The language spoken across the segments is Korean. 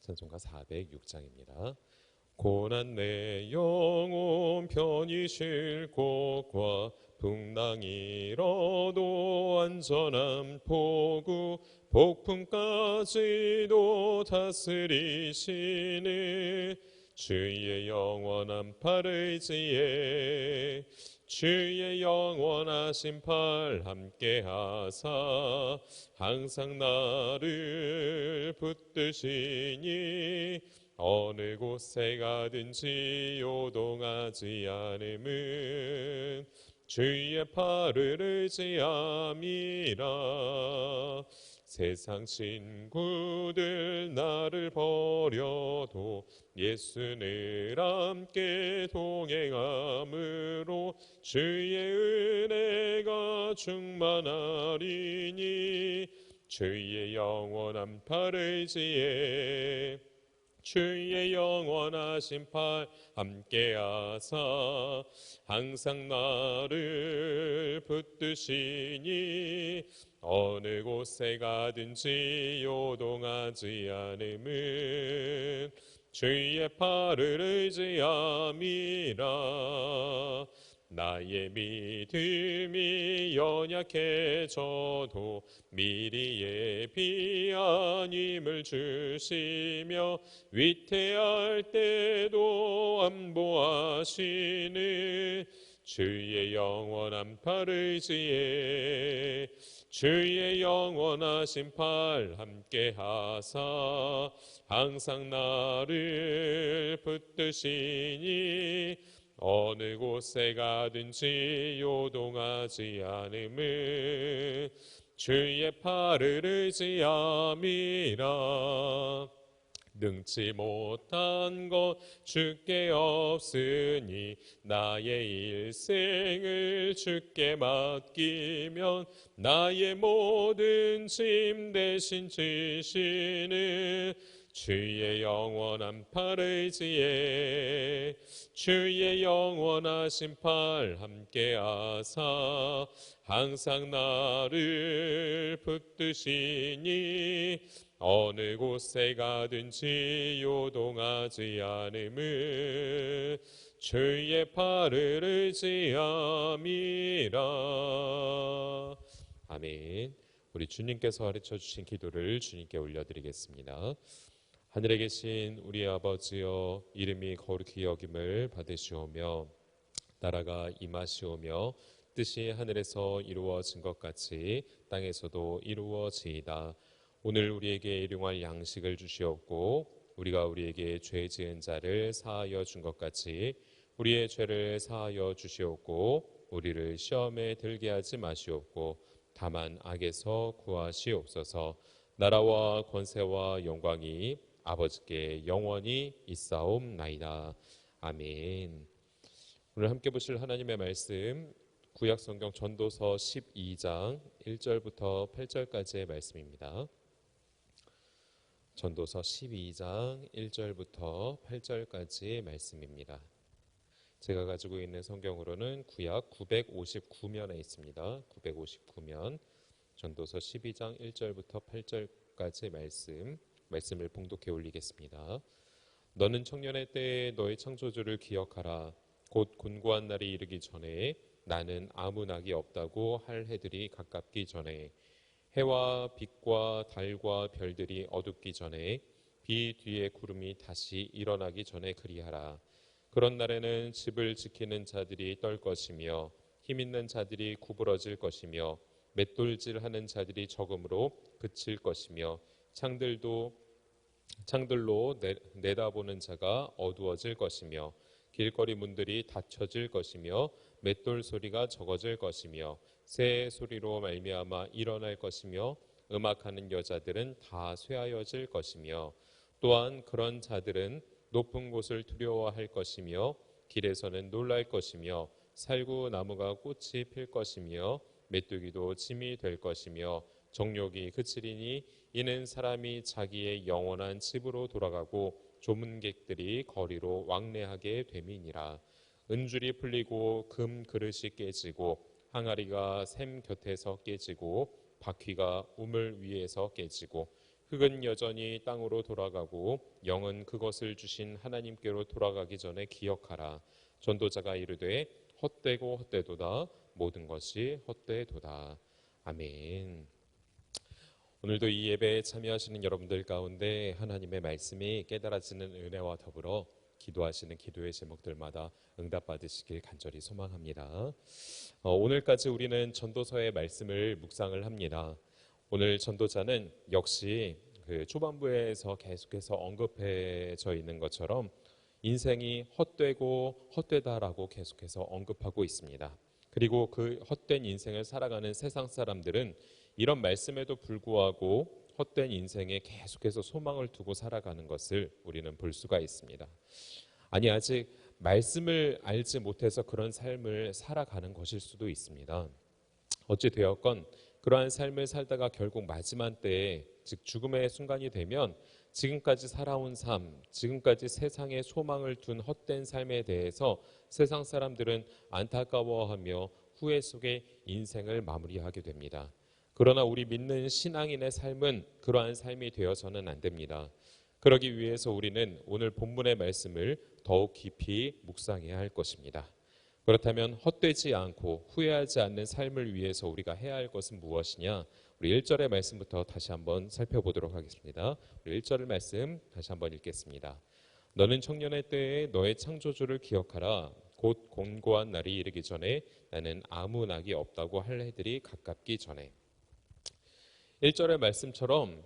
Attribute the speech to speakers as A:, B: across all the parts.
A: 찬송가 406장입니다. 고난 내 영혼 편히 쉴 곳과 풍랑이러도 안전한 포구 폭풍까지도 다스리시는 주의 영원한 팔 의지에 주의 영원하신 팔 함께하사 항상 나를 붙드시니 어느 곳에 가든지 요동하지 않음은 주의 팔을 의지함이라. 세상 친구들 나를 버려도 예수는 함께 동행함으로 주의 은혜가 충만하리니 주의 영원한 팔 의지에 주의 영원하신 팔 함께하사 항상 나를 붙드시니 어느 곳에 가든지 요동하지 않음은 주의 팔을 의지함이라. 나의 믿음이 연약해져도 미리 예비한 힘을 주시며 위태할 때도 안보하시는 주의 영원한 팔 의지에 주의 영원하신 팔 함께하사 항상 나를 붙드시니 어느 곳에 가든지 요동하지 않음은 주의 팔을 의지함이라. 능치 못한 것 주께 없으니 나의 일생을 주께 맡기면 나의 모든 짐 대신 지시는 주의 영원한 팔 의지에 주의 영원하신 팔 함께하사 항상 나를 붙드시니 어느 곳에 가든지 요동하지 않음은 주의 팔을 의지함이라. 아멘. 우리 주님께서 가르쳐 주신 기도를 주님께 올려드리겠습니다. 하늘에 계신 우리 아버지여, 이름이 거룩히 여김을 받으시오며 나라가 임하시오며 뜻이 하늘에서 이루어진 것 같이 땅에서도 이루어지이다. 오늘 우리에게 일용할 양식을 주시옵고 우리가 우리에게 죄 지은 자를 사하여 준 것 같이 우리의 죄를 사하여 주시옵고 우리를 시험에 들게 하지 마시옵고 다만 악에서 구하시옵소서. 나라와 권세와 영광이 아버지께 영원히 있사옵나이다. 아멘. 오늘 함께 보실 하나님의 말씀 구약성경 전도서 12장 1절부터 8절까지의 말씀입니다. 전도서 12장 1절부터 8절까지의 말씀입니다. 제가 가지고 있는 성경으로는 구약 959면에 있습니다. 959면 전도서 12장 1절부터 8절까지의 말씀을 봉독해 올리겠습니다. 너는 청년의 때에 너의 창조주를 기억하라. 곧 곤고한 날이 이르기 전에 나는 아무 낙이 없다고 할 해들이 가깝기 전에 해와 빛과 달과 별들이 어둡기 전에 비 뒤에 구름이 다시 일어나기 전에 그리하라. 그런 날에는 집을 지키는 자들이 떨 것이며 힘있는 자들이 구부러질 것이며 맷돌질하는 자들이 적음으로 그칠 것이며 창들로 내다보는 자가 어두워질 것이며 길거리 문들이 닫혀질 것이며 맷돌 소리가 적어질 것이며 새 소리로 말미암아 일어날 것이며 음악하는 여자들은 다 쇠하여질 것이며 또한 그런 자들은 높은 곳을 두려워할 것이며 길에서는 놀랄 것이며 살구나무가 꽃이 필 것이며 메뚜기도 짐이 될 것이며 정욕이 그치리니 이는 사람이 자기의 영원한 집으로 돌아가고 조문객들이 거리로 왕래하게 됨이니라. 은줄이 풀리고 금 그릇이 깨지고 항아리가 샘 곁에서 깨지고 바퀴가 우물 위에서 깨지고 흙은 여전히 땅으로 돌아가고 영은 그것을 주신 하나님께로 돌아가기 전에 기억하라. 전도자가 이르되 헛되고 헛되도다. 모든 것이 헛되도다. 아멘. 오늘도 이 예배에 참여하시는 여러분들 가운데 하나님의 말씀이 깨달아지는 은혜와 더불어 기도하시는 기도의 제목들마다 응답받으시길 간절히 소망합니다. 오늘까지 우리는 전도서의 말씀을 묵상을 합니다. 오늘 전도자는 역시 그 초반부에서 계속해서 언급해져 있는 것처럼 인생이 헛되고 헛되다라고 계속해서 언급하고 있습니다. 그리고 그 헛된 인생을 살아가는 세상 사람들은 이런 말씀에도 불구하고 헛된 인생에 계속해서 소망을 두고 살아가는 것을 우리는 볼 수가 있습니다. 아니, 아직 말씀을 알지 못해서 그런 삶을 살아가는 것일 수도 있습니다. 어찌 되었건 그러한 삶을 살다가 결국 마지막 때에, 즉 죽음의 순간이 되면 지금까지 살아온 삶, 지금까지 세상에 소망을 둔 헛된 삶에 대해서 세상 사람들은 안타까워하며 후회 속에 인생을 마무리하게 됩니다. 그러나 우리 믿는 신앙인의 삶은 그러한 삶이 되어서는 안 됩니다. 그러기 위해서 우리는 오늘 본문의 말씀을 더욱 깊이 묵상해야 할 것입니다. 그렇다면 헛되지 않고 후회하지 않는 삶을 위해서 우리가 해야 할 것은 무엇이냐? 우리 1절의 말씀부터 다시 한번 살펴보도록 하겠습니다. 우리 1절의 말씀 다시 한번 읽겠습니다. 너는 청년의 때에 너의 창조주를 기억하라. 곧 곤고한 날이 이르기 전에 나는 아무 낙이 없다고 할 해들이 가깝기 전에. 1절의 말씀처럼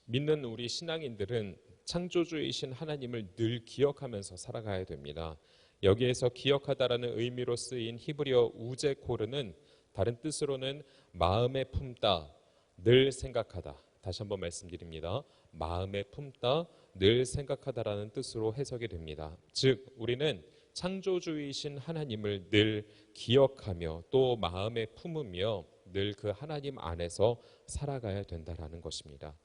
A: 믿는 우리 신앙인들은 창조주이신 하나님을 늘 기억하면서 살아가야 됩니다. 여기에서 기억하다라는 의미로 쓰인 히브리어 우제코르는 다른 뜻으로는 마음에 품다, 늘 생각하다. 다시 한번 말씀드립니다. 마음에 품다, 늘 생각하다라는 뜻으로 해석이 됩니다. 즉 우리는 창조주이신 하나님을 늘 기억하며 또 마음에 품으며 늘 그 하나님 안에서 살아가야 된다라는 것입니다.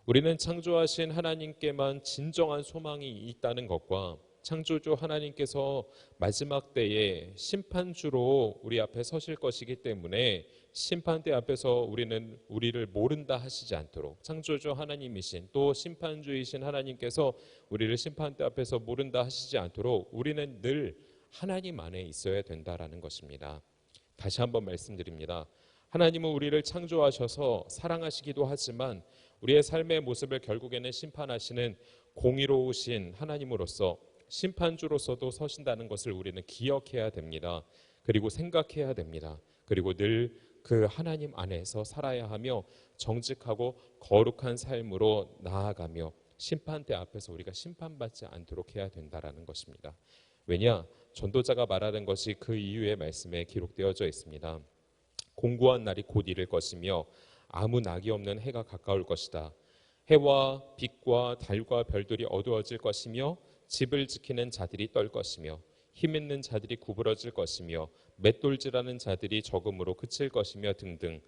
A: 우리는 창조하신 하나님께만 진정한 소망이 있다는 것과 창조주 하나님께서 마지막 때에 심판주로 우리 앞에 서실 것이기 때문에 심판대 앞에서 우리는 우리를 모른다 하시지 않도록, 창조주 하나님이신 또 심판주이신 하나님께서 우리를 심판대 앞에서 모른다 하시지 않도록 우리는 늘 하나님 안에 있어야 된다라는 것입니다. 다시 한번 말씀드립니다. 하나님은 우리를 창조하셔서 사랑하시기도 하지만 우리의 삶의 모습을 결국에는 심판하시는 공의로우신 하나님으로서 심판주로서도 서신다는 것을 우리는 기억해야 됩니다. 그리고 생각해야 됩니다. 그리고 늘 그 하나님 안에서 살아야 하며 정직하고 거룩한 삶으로 나아가며 심판대 앞에서 우리가 심판받지 않도록 해야 된다라는 것입니다. 왜냐? 전도자가 말하는 것이 그 이후의 말씀에 기록되어져 있습니다. 공고한 날이 곧 이를 것이며 아무 낙이 없는 해가 가까울 것이다. 해와 빛과 달과 별들이 어두워질 것이며 집을 지키는 자들이 떨 것이며 힘 있는 자들이 구부러질 것이며 맷돌질하는 자들이 적음으로 그칠 것이며 등등.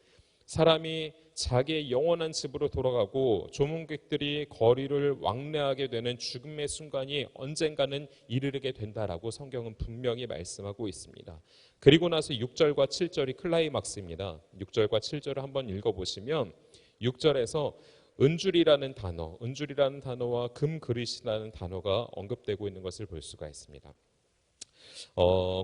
A: 사람이 자기의 영원한 집으로 돌아가고 조문객들이 거리를 왕래하게 되는 죽음의 순간이 언젠가는 이르게 된다라고 성경은 분명히 말씀하고 있습니다. 그리고 나서 6절과 7절이 클라이막스입니다. 6절과 7절을 한번 읽어보시면 6절에서 은줄이라는 단어와 금그릇이라는 단어가 언급되고 있는 것을 볼 수가 있습니다.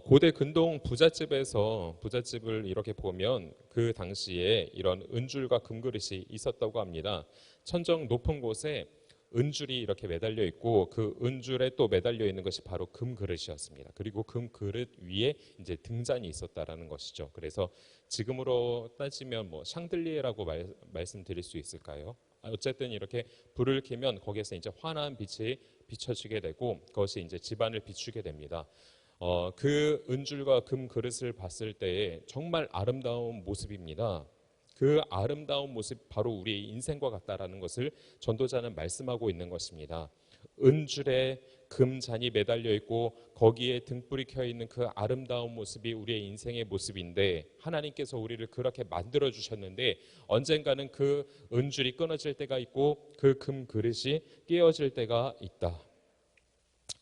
A: 고대 근동 부잣집을 이렇게 보면 그 당시에 이런 은줄과 금그릇이 있었다고 합니다. 천정 높은 곳에 은줄이 이렇게 매달려 있고 그 은줄에 또 매달려 있는 것이 바로 금그릇이었습니다. 그리고 금그릇 위에 이제 등잔이 있었다라는 것이죠. 그래서 지금으로 따지면 뭐 샹들리에라고 말씀드릴 수 있을까요? 어쨌든 이렇게 불을 켜면 거기에서 이제 환한 빛이 비춰지게 되고 그것이 이제 집안을 비추게 됩니다. 그 은줄과 금 그릇을 봤을 때에 정말 아름다운 모습입니다. 그 아름다운 모습 바로 우리의 인생과 같다라는 것을 전도자는 말씀하고 있는 것입니다. 은줄에 금잔이 매달려 있고 거기에 등불이 켜 있는 그 아름다운 모습이 우리의 인생의 모습인데 하나님께서 우리를 그렇게 만들어 주셨는데 언젠가는 그 은줄이 끊어질 때가 있고 그 금 그릇이 깨어질 때가 있다.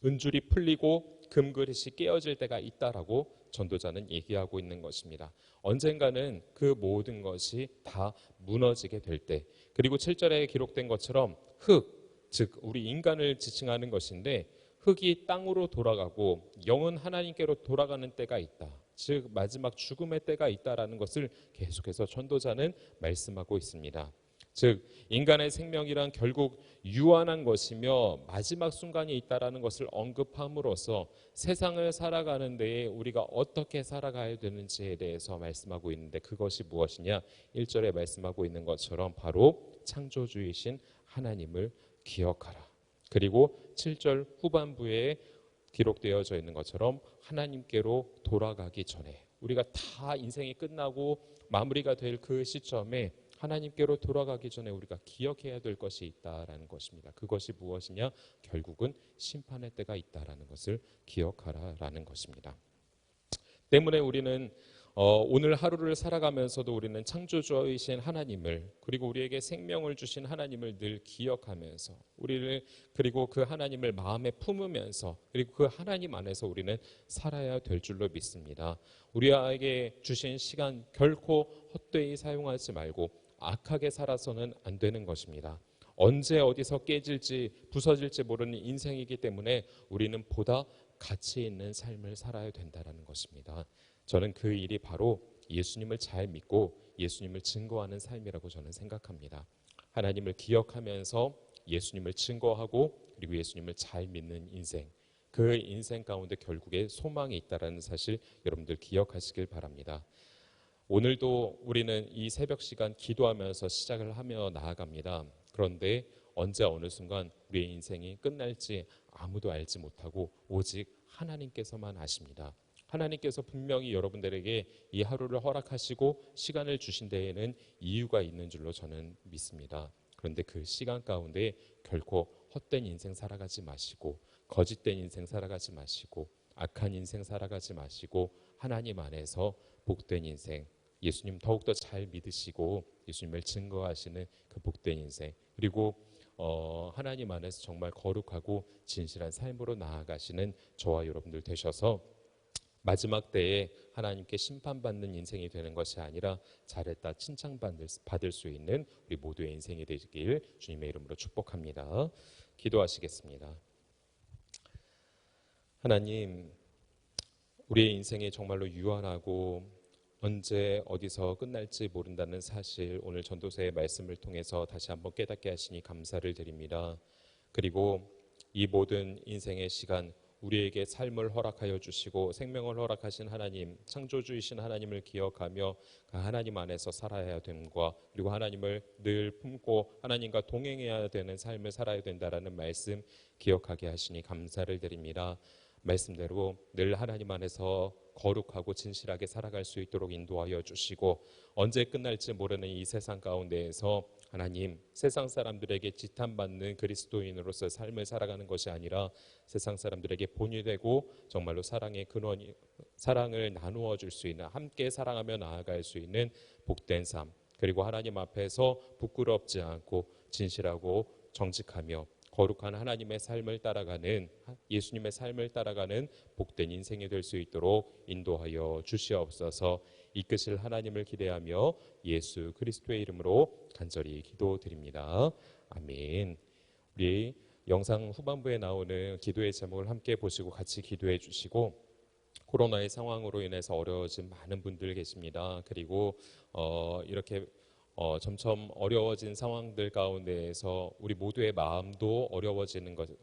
A: 은줄이 풀리고 금그릇이 깨어질 때가 있다라고 전도자는 얘기하고 있는 것입니다. 언젠가는 그 모든 것이 다 무너지게 될 때, 그리고 7절에 기록된 것처럼 흙, 즉 우리 인간을 지칭하는 것인데 흙이 땅으로 돌아가고 영은 하나님께로 돌아가는 때가 있다. 즉 마지막 죽음의 때가 있다라는 것을 계속해서 전도자는 말씀하고 있습니다. 즉 인간의 생명이란 결국 유한한 것이며 마지막 순간이 있다라는 것을 언급함으로써 세상을 살아가는 데에 우리가 어떻게 살아가야 되는지에 대해서 말씀하고 있는데, 그것이 무엇이냐? 1절에 말씀하고 있는 것처럼 바로 창조주이신 하나님을 기억하라. 그리고 7절 후반부에 기록되어져 있는 것처럼 하나님께로 돌아가기 전에, 우리가 다 인생이 끝나고 마무리가 될 그 시점에 하나님께로 돌아가기 전에 우리가 기억해야 될 것이 있다라는 것입니다. 그것이 무엇이냐? 결국은 심판의 때가 있다라는 것을 기억하라라는 것입니다. 때문에 우리는 오늘 하루를 살아가면서도 우리는 창조주이신 하나님을, 그리고 우리에게 생명을 주신 하나님을 늘 기억하면서 그리고 그 하나님을 마음에 품으면서, 그리고 그 하나님 안에서 우리는 살아야 될 줄로 믿습니다. 우리에게 주신 시간 결코 헛되이 사용하지 말고 악하게 살아서는 안 되는 것입니다. 언제 어디서 깨질지 부서질지 모르는 인생이기 때문에 우리는 보다 가치 있는 삶을 살아야 된다는 것입니다. 저는 그 일이 바로 예수님을 잘 믿고 예수님을 증거하는 삶이라고 저는 생각합니다. 하나님을 기억하면서 예수님을 증거하고 그리고 예수님을 잘 믿는 인생, 그 인생 가운데 결국에 소망이 있다는 사실 여러분들 기억하시길 바랍니다. 오늘도 우리는 이 새벽 시간 기도하면서 시작을 하며 나아갑니다. 그런데 언제 어느 순간 우리의 인생이 끝날지 아무도 알지 못하고 오직 하나님께서만 아십니다. 하나님께서 분명히 여러분들에게 이 하루를 허락하시고 시간을 주신 데에는 이유가 있는 줄로 저는 믿습니다. 그런데 그 시간 가운데 결코 헛된 인생 살아가지 마시고, 거짓된 인생 살아가지 마시고, 악한 인생 살아가지 마시고, 하나님 안에서 복된 인생, 예수님 더욱더 잘 믿으시고 예수님을 증거하시는 그 복된 인생, 그리고 하나님 안에서 정말 거룩하고 진실한 삶으로 나아가시는 저와 여러분들 되셔서 마지막 때에 하나님께 심판받는 인생이 되는 것이 아니라 잘했다 칭찬받을 수 있는 우리 모두의 인생이 되길 주님의 이름으로 축복합니다. 기도하시겠습니다. 하나님, 우리의 인생이 정말로 유한하고 언제 어디서 끝날지 모른다는 사실, 오늘 전도서의 말씀을 통해서 다시 한번 깨닫게 하시니 감사를 드립니다. 그리고 이 모든 인생의 시간, 우리에게 삶을 허락하여 주시고 생명을 허락하신 하나님, 창조주이신 하나님을 기억하며 그 하나님 안에서 살아야 됨과, 그리고 하나님을 늘 품고 하나님과 동행해야 되는 삶을 살아야 된다라는 말씀 기억하게 하시니 감사를 드립니다. 말씀대로 늘 하나님 안에서 거룩하고 진실하게 살아갈 수 있도록 인도하여 주시고, 언제 끝날지 모르는 이 세상 가운데에서 하나님, 세상 사람들에게 지탄받는 그리스도인으로서 삶을 살아가는 것이 아니라 세상 사람들에게 본이 되고 정말로 사랑의 근원, 사랑을 나누어 줄 수 있는, 함께 사랑하며 나아갈 수 있는 복된 삶, 그리고 하나님 앞에서 부끄럽지 않고 진실하고 정직하며 거룩한 하나님의 삶을 따라가는, 예수님의 삶을 따라가는 복된 인생이 될 수 있도록 인도하여 주시옵소서. 이끄실 하나님을 기대하며 예수 그리스도의 이름으로 간절히 기도드립니다. 아멘. 우리 영상 후반부에 나오는 기도의 제목을 함께 보시고 같이 기도해 주시고, 코로나의 상황으로 인해서 어려워진 많은 분들 계십니다. 그리고 이렇게 점점 어려워진 상황들 가운데에서 우리 모두의 마음도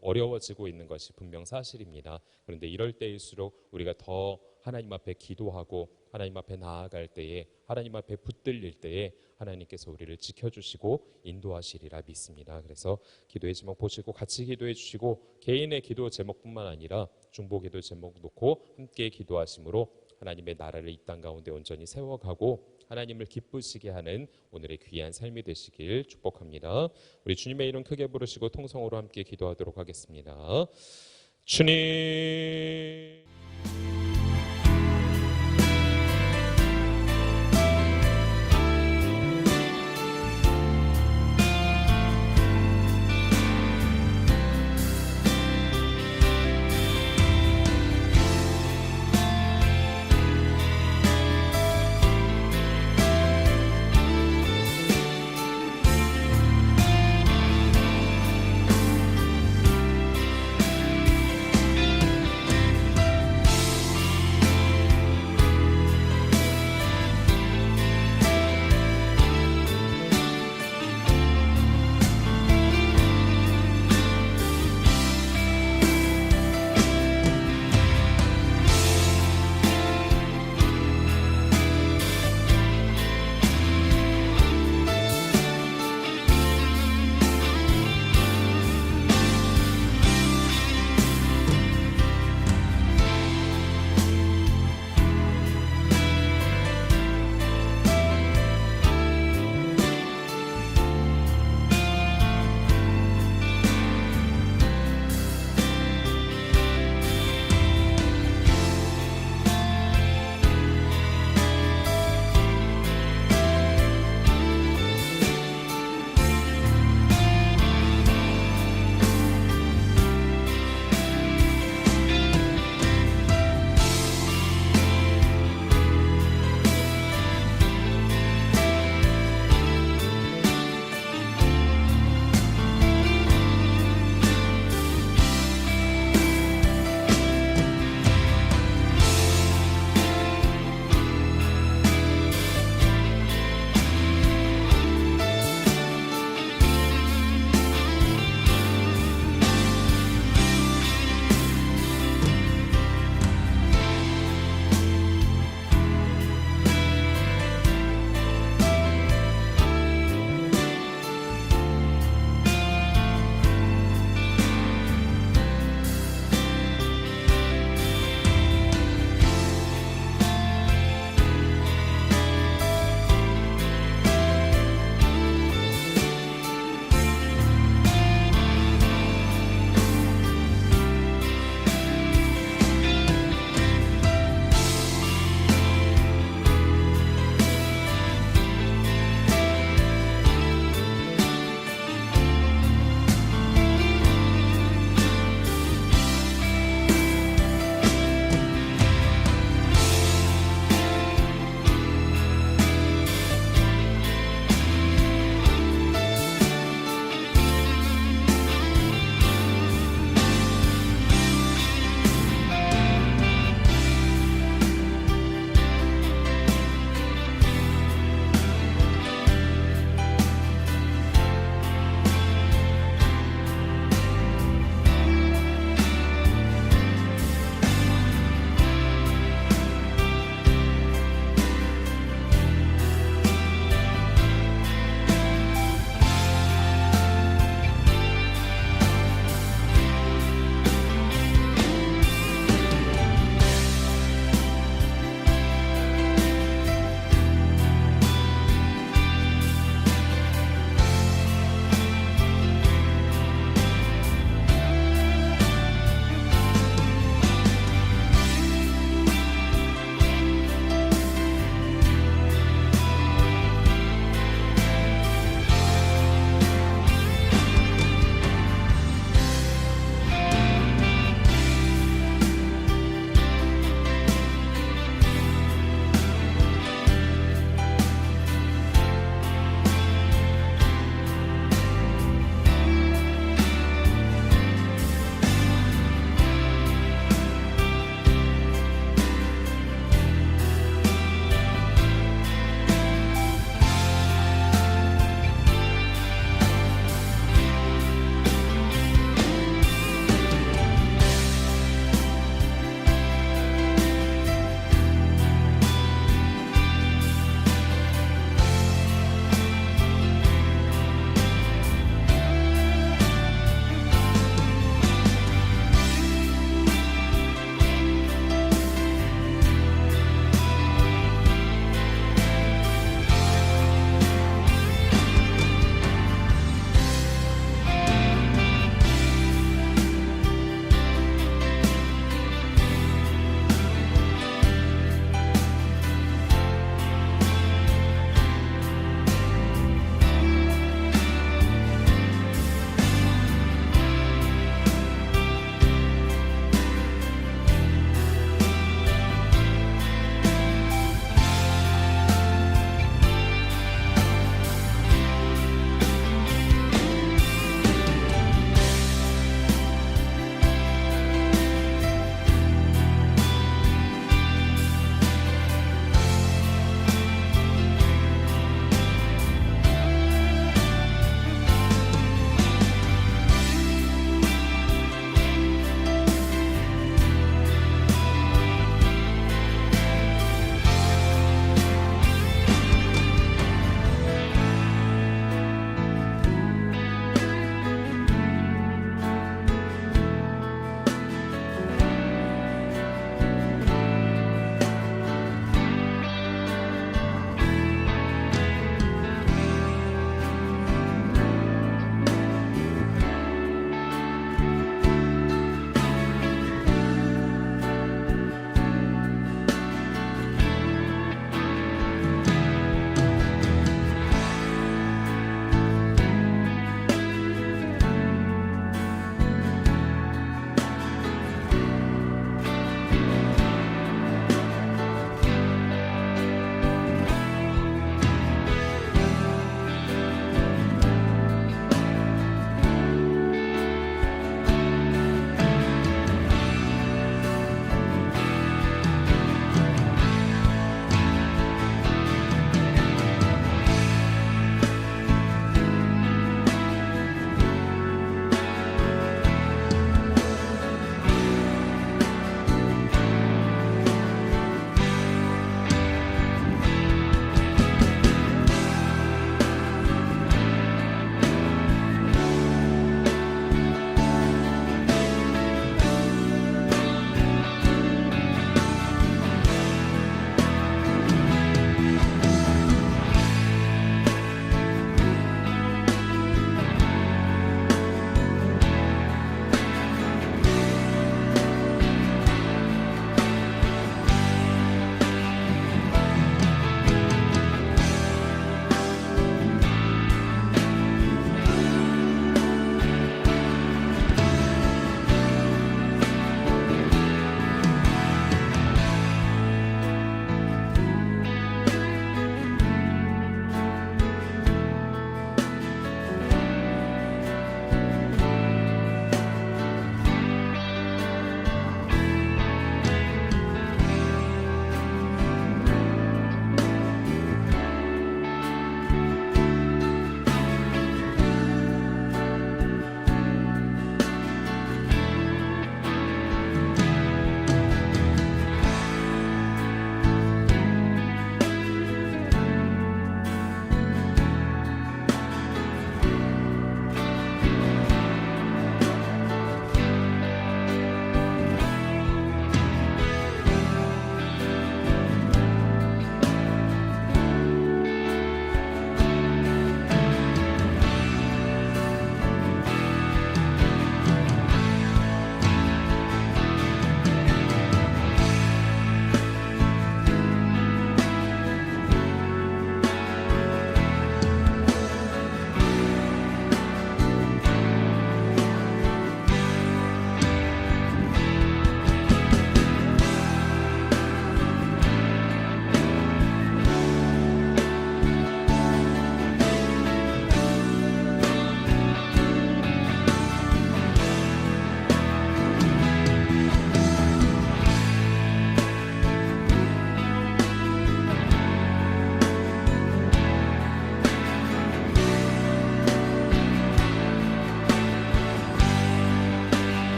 A: 어려워지고 있는 것이 분명 사실입니다. 그런데 이럴 때일수록 우리가 더 하나님 앞에 기도하고 하나님 앞에 나아갈 때에, 하나님 앞에 붙들릴 때에 하나님께서 우리를 지켜주시고 인도하시리라 믿습니다. 그래서 기도의 제목 보시고 같이 기도해 주시고, 개인의 기도 제목뿐만 아니라 중보기도 제목 놓고 함께 기도하심으로 하나님의 나라를 이 땅 가운데 온전히 세워가고 하나님을 기쁘시게 하는 오늘의 귀한 삶이 되시길 축복합니다. 우리 주님의 이름 크게 부르시고 통성으로 함께 기도하도록 하겠습니다. 주님,